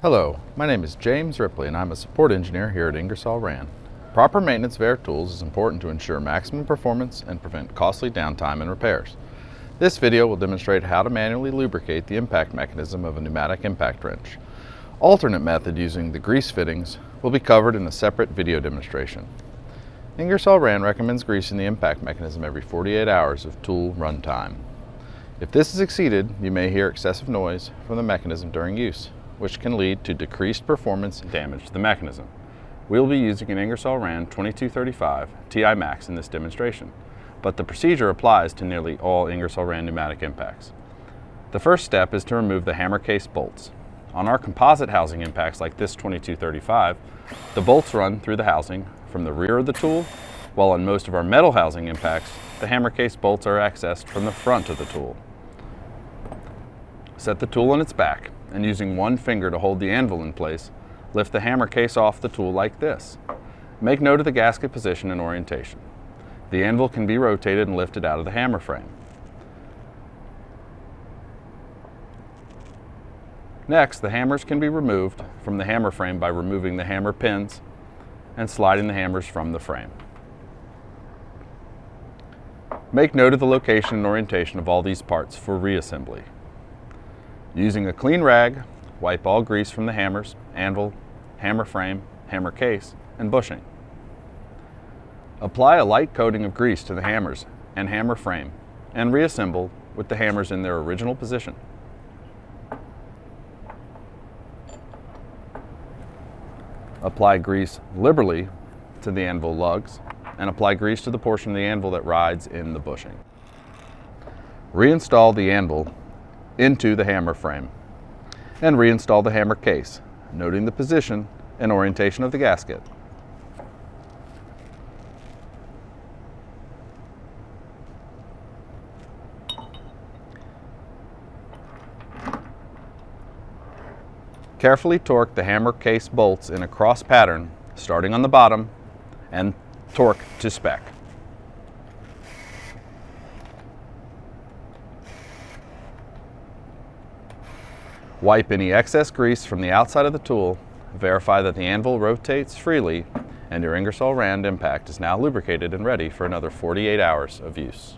Hello, my name is James Ripley and I'm a support engineer here at Ingersoll Rand. Proper maintenance of our tools is important to ensure maximum performance and prevent costly downtime and repairs. This video will demonstrate how to manually lubricate the impact mechanism of a pneumatic impact wrench. Alternate method using the grease fittings will be covered in a separate video demonstration. Ingersoll Rand recommends greasing the impact mechanism every 48 hours of tool run time. If this is exceeded, you may hear excessive noise from the mechanism during use, which can lead to decreased performance and damage to the mechanism. We'll be using an Ingersoll Rand 2235 Ti Max in this demonstration, but the procedure applies to nearly all Ingersoll Rand pneumatic impacts. The first step is to remove the hammer case bolts. On our composite housing impacts like this 2235, the bolts run through the housing from the rear of the tool, while on most of our metal housing impacts, the hammer case bolts are accessed from the front of the tool. Set the tool on its back, and using one finger to hold the anvil in place, lift the hammer case off the tool like this. Make note of the gasket position and orientation. The anvil can be rotated and lifted out of the hammer frame. Next, the hammers can be removed from the hammer frame by removing the hammer pins and sliding the hammers from the frame. Make note of the location and orientation of all these parts for reassembly. Using a clean rag, wipe all grease from the hammers, anvil, hammer frame, hammer case, and bushing. Apply a light coating of grease to the hammers and hammer frame and reassemble with the hammers in their original position. Apply grease liberally to the anvil lugs and apply grease to the portion of the anvil that rides in the bushing. Reinstall the anvil into the hammer frame and reinstall the hammer case, noting the position and orientation of the gasket. Carefully torque the hammer case bolts in a cross pattern, starting on the bottom and torque to spec. Wipe any excess grease from the outside of the tool, verify that the anvil rotates freely, and your Ingersoll Rand impact is now lubricated and ready for another 48 hours of use.